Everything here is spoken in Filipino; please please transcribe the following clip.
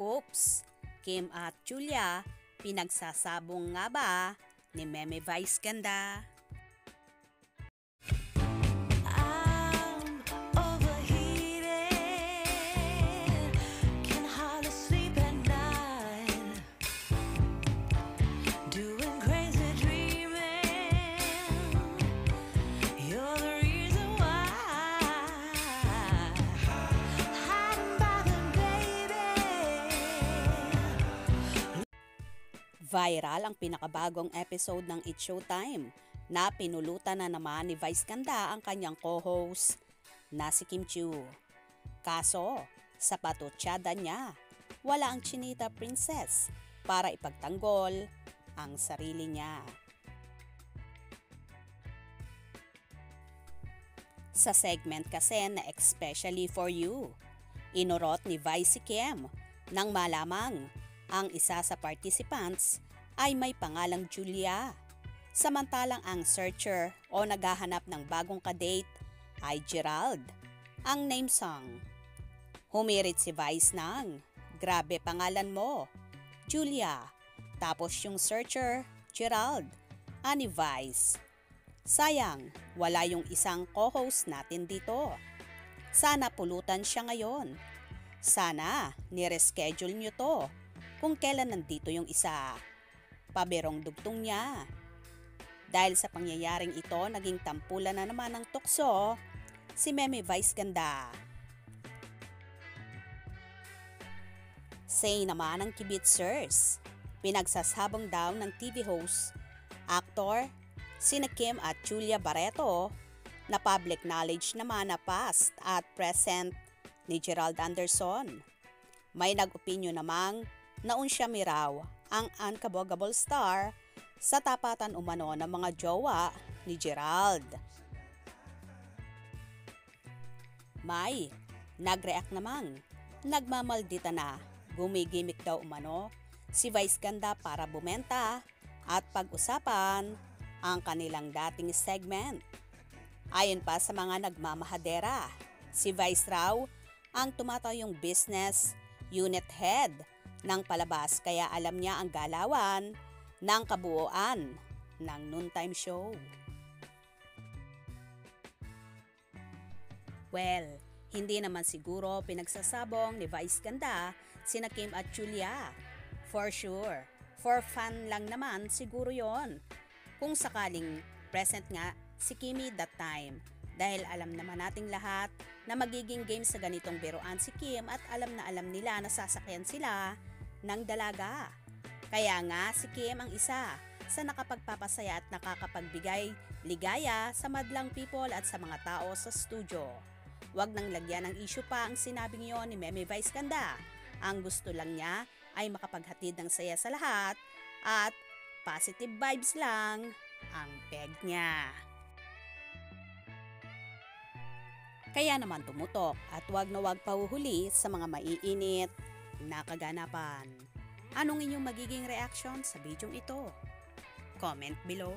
Hoops, Kim at Julia, pinagsasabong nga ba ni Meme Vice Ganda? Viral ang pinakabagong episode ng It's Showtime na pinulutan na naman ni Vice Ganda ang kanyang co-host na si Kim Chiu. Kaso, sa patutsada niya, wala ang Chinita Princess para ipagtanggol ang sarili niya. Sa segment kasi na Especially For You, inurot ni Vice si Kim nang malamang ang isa sa participants ay may pangalang Julia, samantalang ang searcher o naghahanap ng bagong kadate ay Gerald, ang name song. Humirit si Vice ng, "Grabe pangalan mo, Julia." Tapos yung searcher, Gerald, ani Vice, "Sayang, wala yung isang co-host natin dito. Sana pulutan siya ngayon. Sana nireschedule nyo to kung kailan nandito yung isa." Paberong dugtong niya. Dahil sa pangyayaring ito, naging tampulan na naman ng tukso si Meme Vice Ganda. Say naman ng Kibitzers, pinagsasabong daw ng TV host, actor, sina Kim at Julia Barreto, na public knowledge naman na past at present ni Gerald Anderson. May nag-opinyon namang naunsya miraw ang unkabogable star sa tapatan umano ng mga jowa ni Gerald. May nag-react namang nagmamaldita na gumigimik daw umano si Vice Ganda para bumenta at pag-usapan ang kanilang dating segment. Ayon pa sa mga nagmamahadera, si Vice raw ang tumatayong business unit head ng palabas kaya alam niya ang galawan ng kabuuan ng noontime show. Well, hindi naman siguro pinagsasabong ni Vice Ganda sina Kim at Julia. For sure, for fun lang naman siguro yon. Kung sakaling present nga si Kimi that time. Dahil alam naman nating lahat na magiging game sa ganitong biruan si Kim at alam na alam nila na sasakyan sila ng dalaga. Kaya nga si Kim ang isa sa nakapagpapasaya at nakakapagbigay ligaya sa madlang people at sa mga tao sa studio. Huwag nang lagyan ng issue pa ang sinabing yon ni Meme Vice Ganda. Ang gusto lang niya ay makapaghatid ng saya sa lahat at positive vibes lang ang peg niya. Kaya naman tumutok at wag na wag pahuhuli sa mga maiinit na kaganapan. Anong inyong magiging reaction sa video ito? Comment below.